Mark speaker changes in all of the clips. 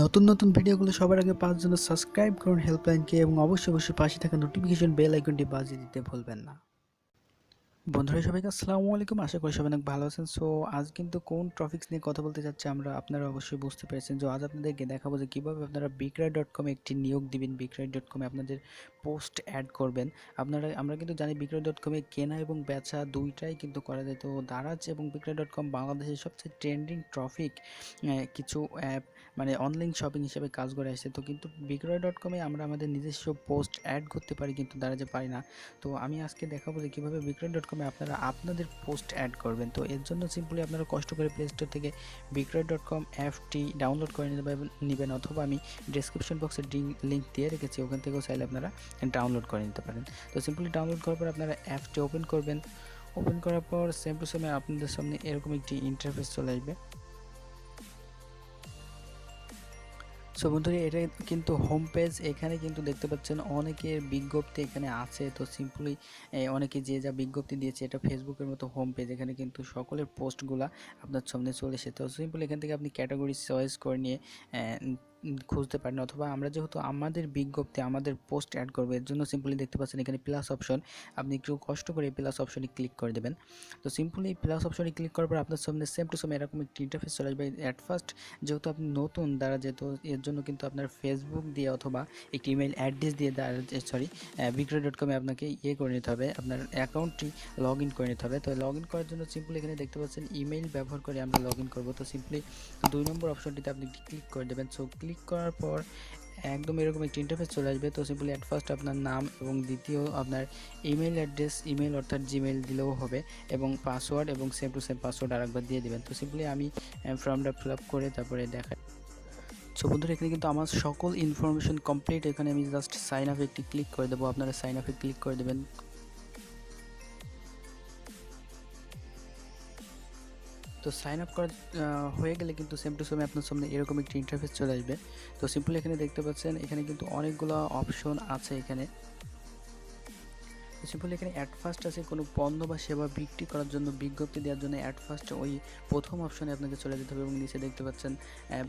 Speaker 1: নতুন নতুন ভিডিওগুলো সবার আগে পাওয়ার জন্য সাবস্ক্রাইব করুন হেল্পলাইনকে এবং অবশ্যই পাশে থাকা নোটিফিকেশন বেল আইকনটি বাজিয়ে দিতে ভুলবেন না। বন্ধুরা সবাইকে আসসালামু আলাইকুম, আশা করি সবাই অনেক ভালো আছেন। সো আজ কিন্তু কোন টপিকস নিয়ে কথা বলতে যাচ্ছি আপনারা অবশ্যই বুঝতে পেরেছেন। আজ আপনাদেরকে দেখাবো যে কীভাবে আপনারা bikroy.com একটি নিয়োগ দিবেন, bikroy.com আপনাদের পোস্ট অ্যাড করবেন। আমরা কিন্তু জানি bikroy.com কেনা এবং বেচা দুইটাই কিন্তু করা যায়। তো দারাজ এবং bikroy.com বাংলাদেশের সবচেয়ে ট্রেন্ডিং টপিক কিছু অ্যাপ, মানে অনলাইন শপিং হিসেবে কাজ করে আসছে। তো কিন্তু bikroy.com আমরা আমাদের নিজস্ব পোস্ট অ্যাড করতে পারি, কিন্তু দারাজে পারি না। তো আমি আজকে দেখাবো যে কীভাবে bikroy.com আপনারা আপনাদের পোস্ট অ্যাড করবেন। তো এর জন্য সিম্পলি আপনারা কষ্ট করে প্লে স্টোর থেকে bikroy.com অ্যাপটি ডাউনলোড করে নেবেন, অথবা আমি ডেসক্রিপশন বক্সে লিঙ্ক দিয়ে রেখেছি, ওখান থেকেও চাইলে আপনারা ডাউনলোড করে নিতে পারেন। তো সিম্পলি ডাউনলোড করার পর আপনারা অ্যাপটি ওপেন করবেন। ওপেন করার পর সেম টু সেম আপনাদের সামনে এরকম একটি ইন্টারফেস চলে আসবে। সো বন্ধুরা, এটা কিন্তু হোম পেজ। এখানে কিন্তু দেখতে পাচ্ছেন অনেকের বিজ্ঞপ্তি এখানে আছে। তো সিম্পলি অনেকে যে যা বিজ্ঞপ্তি দিয়েছে, এটা ফেসবুকের মতো হোম পেজ। এখানে কিন্তু সকলের পোস্টগুলা আপনার সামনে চলে এসে, তো সিম্পলি এখান থেকে আপনি ক্যাটাগরি চয়েস করে নিয়ে খুঁজতে পারেন। অথবা আমরা যেহেতু আমাদের বিজ্ঞপ্তি আমাদের পোস্ট অ্যাড করবো, এর জন্য সিম্পলি দেখতে পাচ্ছেন এখানে প্লাস অপশন। আপনি একটু কষ্ট করে প্লাস অপশনে ক্লিক করে দেবেন। তো সিম্পলি প্লাস অপশনে ক্লিক করার পর আপনার সামনে সেম টু সেম এরকম একটি ইন্টারফেস চলে আসবে। অ্যাট ফার্স্ট যেহেতু আপনি নতুন যেহেতু এর জন্য কিন্তু আপনার ফেসবুক দিয়ে অথবা একটি ইমেল অ্যাড্রেস দিয়ে bikroy.com আপনাকে করে নিতে হবে, আপনার অ্যাকাউন্টটি লগ ইন করে নিতে হবে। তো লগ ইন করার জন্য সিম্পলি এখানে দেখতে পাচ্ছেন ইমেল ব্যবহার করে আমরা লগ ইন করবো। তো সিম্পলি 2 নম্বর অপশনটিতে আপনি ক্লিক করে দেবেন। সো ক্লিক করার পর একদম এরকম একটি ইন্টারফেস চলে আসবে। তো সিম্পলি অ্যাট ফার্স্ট আপনার নাম এবং দ্বিতীয় আপনার ইমেল অ্যাড্রেস, ইমেল অর্থাৎ জিমেল দিলেও হবে, এবং পাসওয়ার্ড এবং সেম টু সেম পাসওয়ার্ড আরেকবার দিয়ে দেবেন। তো সিম্পলি আমি ফর্মটা ফিল আপ করে তারপরে দেখাই। সো বন্ধুরা, এখানে কিন্তু আমার সকল ইনফরমেশন কমপ্লিট। এখানে আমি জাস্ট সাইন আপে একটি ক্লিক করে দেবো। আপনারা সাইন আপে ক্লিক করে দেবেন। তো সাইন আপ করা হয়ে গেলে কিন্তু সেম টু সেম আপনার সামনে এরকম একটি ইন্টারফেস চলে আসবে। তো সিম্পলি এখানে দেখতে পাচ্ছেন এখানে কিন্তু অনেকগুলো অপশন আছে। এখানে সিম্পলি এখানে অ্যাট ফার্স্ট আছে কোনো পণ্য বা সেবা বিক্রি করার জন্য বিজ্ঞপ্তি দেওয়ার জন্য অ্যাট ফার্স্ট ওই প্রথম অপশনে আপনাকে চলে যেতে হবে, এবং নিচে দেখতে পাচ্ছেন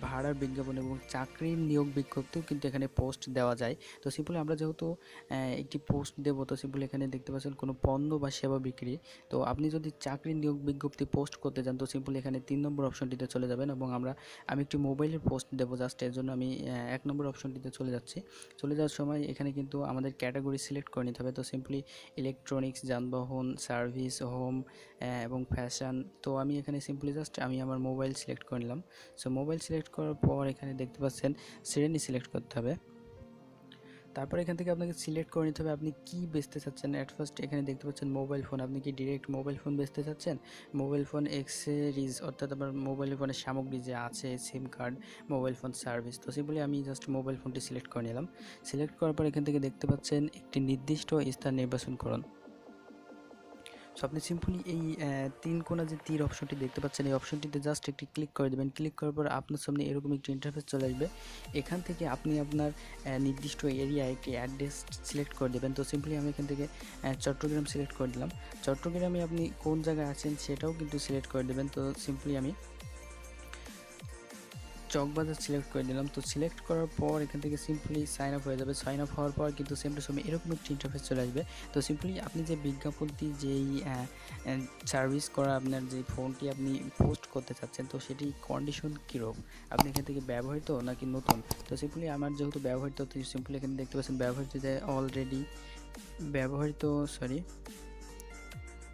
Speaker 1: ভাড়ার বিজ্ঞাপন এবং চাকরির নিয়োগ বিজ্ঞপ্তিও কিন্তু এখানে পোস্ট দেওয়া যায়। তো সিম্পলি আমরা যেহেতু একটি পোস্ট দেবো, তো সিম্পলি এখানে দেখতে পাচ্ছেন কোনো পণ্য বা সেবা বিক্রি। তো আপনি যদি চাকরির নিয়োগ বিজ্ঞপ্তি পোস্ট করতে চান, তো সিম্পলি এখানে 3 নম্বর অপশনটিতে চলে যাবেন, এবং আমি একটি মোবাইলের পোস্ট দেবো। জাস্ট এর জন্য আমি 1 নম্বর অপশনটিতে চলে যাচ্ছি। চলে যাওয়ার সময় এখানে কিন্তু আমাদের ক্যাটাগরি সিলেক্ট করে নিতে হবে। তো সিম্পলি ইলেকট্রনিক্স, যানবাহন, সার্ভিস, হোম এবং ফ্যাশন। তো আমি এখানে সিম্পলি জাস্ট আমি আমার মোবাইল সিলেক্ট করে নিলাম। সো মোবাইল সিলেক্ট করার পর এখানে দেখতে পাচ্ছেন শ্রেণী সিলেক্ট করতে হবে। তারপর এখান থেকে আপনাকে সিলেক্ট করে নিতে হবে আপনি কি বেচতে চাচ্ছেন। অ্যাট ফার্স্ট এখানে দেখতে পাচ্ছেন মোবাইল ফোন। আপনি কি ডিরেক্ট মোবাইল ফোন বেচতে চাচ্ছেন, মোবাইল ফোন এক্সেসরিজ অর্থাৎ আপনার মোবাইল ফোনের সামগ্রী যে আছে, সিম কার্ড, মোবাইল ফোন সার্ভিস। তো সিম্পলি আমি জাস্ট মোবাইল ফোনটি সিলেক্ট করে নিলাম। সিলেক্ট করার পর এখান থেকে দেখতে পাচ্ছেন একটি নির্দিষ্ট স্থান নির্বাচন করুন। সো আপনি সিম্পলি এই 3 কোণা যে তীর অপশনটি দেখতে পাচ্ছেন, এই অপশনটিতে জাস্ট একটি ক্লিক করে দেবেন। ক্লিক করার পর আপনার সামনে এরকম একটি ইন্টারফেস চলে আসবে। এখান থেকে আপনি আপনার নির্দিষ্ট এরিয়ায় একটি অ্যাড্রেস সিলেক্ট করে দেবেন। তো সিম্পলি আমি এখান থেকে চট্টগ্রাম সিলেক্ট করে দিলাম। চট্টগ্রামে আপনি কোন জায়গায় আছেন সেটাও কিন্তু সিলেক্ট করে দেবেন। তো সিম্পলি আমি চকবাজার সিলেক্ট করে দিলাম। তো সিলেক্ট করার পর এখান থেকে সিম্পলি সাইন আপ হয়ে যাবে। সাইন আপ হওয়ার পর কিন্তু সেম টু সেম এরকম একটি ইন্টারফেস চলে আসবে। তো সিম্পলি আপনি যে বিজ্ঞাপনটি যেই সার্ভিস করা আপনার যে ফোনটি আপনি পোস্ট করতে চাচ্ছেন, তো সেটি কন্ডিশন কীরকম, আপনি এখান থেকে ব্যবহৃত নাকি নতুন। তো সিম্পলি আমার যেহেতু ব্যবহৃত, তো সিম্পলি এখানে দেখতে পাচ্ছেন ব্যবহৃত অলরেডি ব্যবহৃত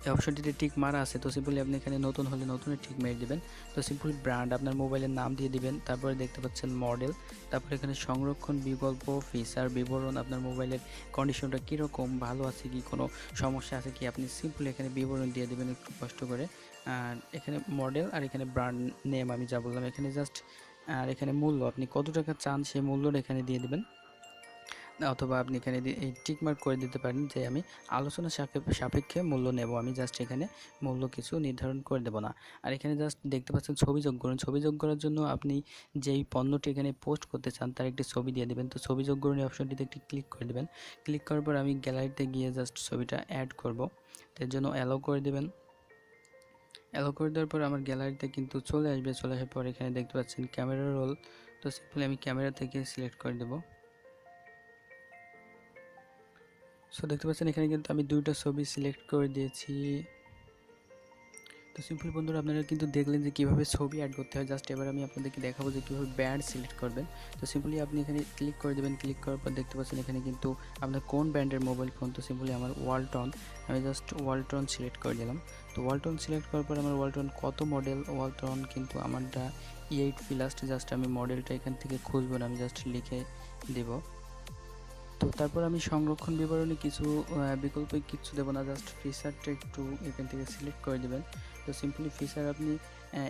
Speaker 1: এই অপশনটিতে টিক মারা আছে। তো সিম্পলি আপনি এখানে নতুন হলে নতুনে টিক মেরে দেবেন। তো সিম্পলি ব্র্যান্ড আপনার মোবাইলের নাম দিয়ে দিবেন। তারপরে দেখতে পাচ্ছেন মডেল, তারপরে এখানে সংরক্ষণ বিকল্প, ফিচার বিবরণ, আপনার মোবাইলের কন্ডিশনটা কীরকম, ভালো আছে কি, কোনো সমস্যা আছে কি, আপনি সিম্পলি এখানে বিবরণ দিয়ে দেবেন একটু কষ্ট করে। আর এখানে মডেল আর এখানে ব্র্যান্ড নেম আমি যা বললাম এখানে জাস্ট, আর এখানে মূল্য আপনি কত টাকা চান সেই মূল্যটা এখানে দিয়ে দেবেন। অথবা আপনি এখানে এই টিক মার্ক করে দিতে পারেন যে আমি আলোচনা সাপেক্ষে মূল্য নেব। আমি জাস্ট এখানে মূল্য কিছু নির্ধারণ করে দেব না। আর এখানে জাস্ট দেখতে পাচ্ছেন ছবি যোগ করুন। ছবি যোগ করার জন্য আপনি যেই পণ্যটি এখানে পোস্ট করতে চান তার একটি ছবি দিয়ে দেবেন। তো ছবি যোগ করুন এই অপশনটিতে একটি ক্লিক করে দেবেন। ক্লিক করার পর আমি গ্যালারিতে গিয়ে জাস্ট ছবিটা অ্যাড করব। এর জন্য অ্যালাউ করে দেবেন। অ্যালাউ করে দেওয়ার পর আমার গ্যালারিতে কিন্তু চলে আসবে। চলে আসার পর এখানে দেখতে পাচ্ছেন ক্যামেরা রোল তো সিম্পলি আমি ক্যামেরা থেকে সিলেক্ট করে দেব। সো দেখতে পাচ্ছেন এখানে কিন্তু আমি দুইটা ছবি সিলেক্ট করে দিয়েছি। তো সিম্পল বন্ধুরা, আপনারা কিন্তু দেখলেন যে কীভাবে ছবি অ্যাড করতে হয়। জাস্ট এবার আমি আপনাদেরকে দেখাবো যে কীভাবে ব্যান্ড সিলেক্ট করবেন। তো সিম্পলি আপনি এখানে ক্লিক করে দেবেন। ক্লিক করার পর দেখতে পাচ্ছেন এখানে কিন্তু আপনার কোন ব্র্যান্ডের মোবাইল ফোন। তো সিম্পলি আমার ওয়ালটন, আমি জাস্ট ওয়ালটন সিলেক্ট করে দিলাম। তো ওয়ালটন সিলেক্ট করার পর আমার ওয়ালটন কত মডেল, ওয়ালটন কিন্তু আমারটা E8 প্লাস। জাস্ট আমি মডেলটা এখান থেকে খুঁজবো না, আমি জাস্ট লিখে দেব। তো তারপর আমি সংরক্ষণ বিবরণী কিছু বিকল্প কিছু দেবো না, জাস্ট ফিচারটা একটু এখান থেকে সিলেক্ট করে দেবেন। তো সিম্পলি ফিচার আপনি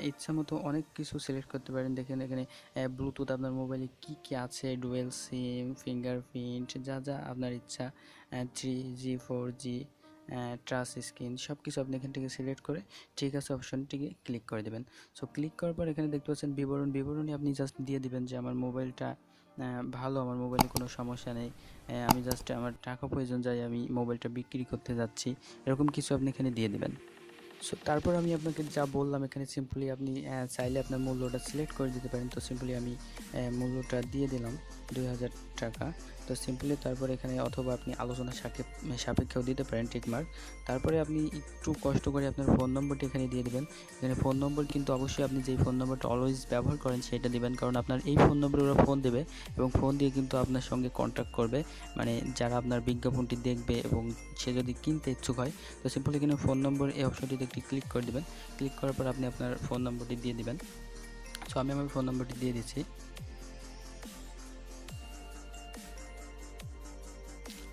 Speaker 1: ইচ্ছা মতো অনেক কিছু সিলেক্ট করতে পারেন। দেখেন এখানে ব্লুটুথ, আপনার মোবাইলে কী কী আছে, ডুয়েল সিম, ফিঙ্গারপ্রিন্ট, যা যা আপনার ইচ্ছা, 3G 4G, টাচ স্ক্রিন, সব কিছু আপনি এখান থেকে সিলেক্ট করে ঠিক আছে অপশনটিকে ক্লিক করে দেবেন। সো ক্লিক করার পর এখানে দেখতে পাচ্ছেন বিবরণী আপনি জাস্ট দিয়ে দিবেন যে আমার মোবাইলটা ভালো, আমার মোবাইলে কোনো সমস্যা নেই, আমি জাস্ট আমার টাকা প্রয়োজন যাই, আমি মোবাইলটা বিক্রি করতে যাচ্ছি, এরকম কিছু আপনি এখানে দিয়ে দেবেন। সো তারপর আমি আপনাকে যা বললাম এখানে সিম্পলি আপনি চাইলে আপনার মূল্যটা সিলেক্ট করে দিতে পারেন। তো সিম্পলি আমি মূল্যটা দিয়ে দিলাম 2000 টাকা। তো সিম্পলি তারপর এখানে অথবা আপনি আলোচনা সাপেক্ষেও দিতে পারেন টিকমার্ক। তারপরে আপনি একটু কষ্ট করে আপনার ফোন নম্বরটি এখানে দিয়ে দেবেন। এখানে ফোন নম্বর কিন্তু অবশ্যই আপনি যেই ফোন নম্বরটা অলওয়েজ ব্যবহার করেন সেটা দিবেন, কারণ আপনার এই ফোন নম্বরে ওরা ফোন দেবে এবং ফোন দিয়ে কিন্তু আপনার সঙ্গে কন্ট্যাক্ট করবে, মানে যারা আপনার বিজ্ঞাপনটি দেখবে এবং সে যদি কিনতে ইচ্ছুক হয়। তো সিম্পলি এখানে ফোন নম্বর এই অপশনটিতে একটি ক্লিক করে দেবেন। ক্লিক করার পর আপনি আপনার ফোন নম্বরটি দিয়ে দিবেন। সো আমি আমার ফোন নম্বরটি দিয়ে দিচ্ছি।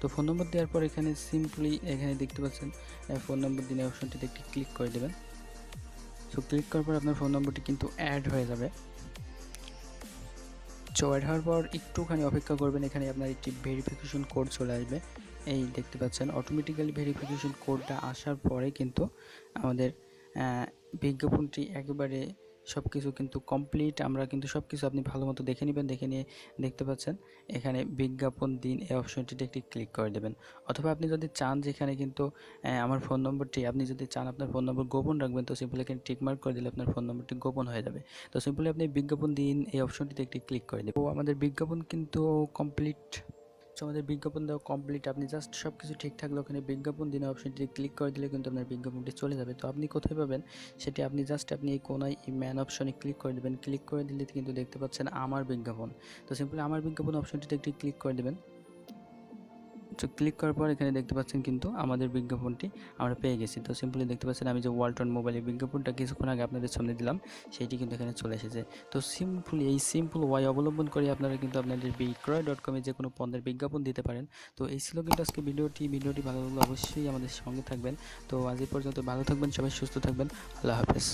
Speaker 1: তো ফোন নম্বর দেওয়ার পর এখানে সিম্পলি এখানে দেখতে পাচ্ছেন ফোন নম্বর দিনে অপশনটিতে একটি ক্লিক করে দেবেন। সো ক্লিক করার পর আপনার ফোন নম্বরটি কিন্তু অ্যাড হয়ে যাবে। সো অ্যাড হওয়ার পর একটুখানি অপেক্ষা করবেন, এখানে আপনার একটি ভেরিফিকেশন কোড চলে আসবে। এই দেখতে পাচ্ছেন অটোমেটিক্যালি ভেরিফিকেশন কোডটা আসার পরে কিন্তু আমাদের বিজ্ঞাপনটি একেবারে সব কিছু কিন্তু কমপ্লিট। আমরা কিন্তু সব কিছু আপনি ভালো মতো দেখে নেবেন। দেখে নিয়ে দেখতে পাচ্ছেন এখানে বিজ্ঞাপন দিন এই অপশনটিতে একটি ক্লিক করে দেবেন। অথবা আপনি যদি চান যেখানে কিন্তু আমার ফোন নম্বরটি আপনি যদি চান আপনার ফোন নম্বর গোপন রাখবেন, তো সিম্পলি এখানে টিকমার্ক করে দিলে আপনার ফোন নম্বরটি গোপন হয়ে যাবে। তো সিম্পলি আপনি বিজ্ঞাপন দিন এই অপশনটিতে একটি ক্লিক করে দেবেন। তো আমাদের বিজ্ঞাপন কিন্তু কমপ্লিট। সো আমাদের বিজ্ঞাপন দেওয়া কমপ্লিট। আপনি জাস্ট সব কিছু ঠিক থাকলে ওখানে বিজ্ঞাপন দিনের অপশনটি ক্লিক করে দিলে কিন্তু আপনার বিজ্ঞাপনটি চলে যাবে। তো আপনি কোথায় পাবেন সেটি আপনি জাস্ট আপনি এই কোনায় এই ম্যান অপশনে ক্লিক করে দেবেন। ক্লিক করে দিলে কিন্তু দেখতে পাচ্ছেন আমার বিজ্ঞাপন। তো সিম্পলি আমার বিজ্ঞাপন অপশনটিতে একটি ক্লিক করে দেবেন। তো ক্লিক করার পর এখানে দেখতে পাচ্ছেন কিন্তু আমাদের বিজ্ঞাপনটি আমরা পেয়ে গেছি। তো সিম্পলি দেখতে পাচ্ছেন আমি যে ওয়ালটন মোবাইলের বিজ্ঞাপনটা কিছুক্ষণ আগে আপনাদের সামনে দিলাম সেইটি কিন্তু এখানে চলে এসেছে। তো সিম্পলি এই সিম্পল ওয়াই অবলম্বন করে আপনারা কিন্তু আপনাদের bikroy.com যে কোনো পণ্যের বিজ্ঞাপন দিতে পারেন। তো এই ছিল কিন্তু আজকে ভিডিওটি ভালো লাগলে অবশ্যই আমাদের সঙ্গে থাকবেন। তো আজ এই পর্যন্ত, ভালো থাকবেন সবাই, সুস্থ থাকবেন, আল্লাহ হাফেজ।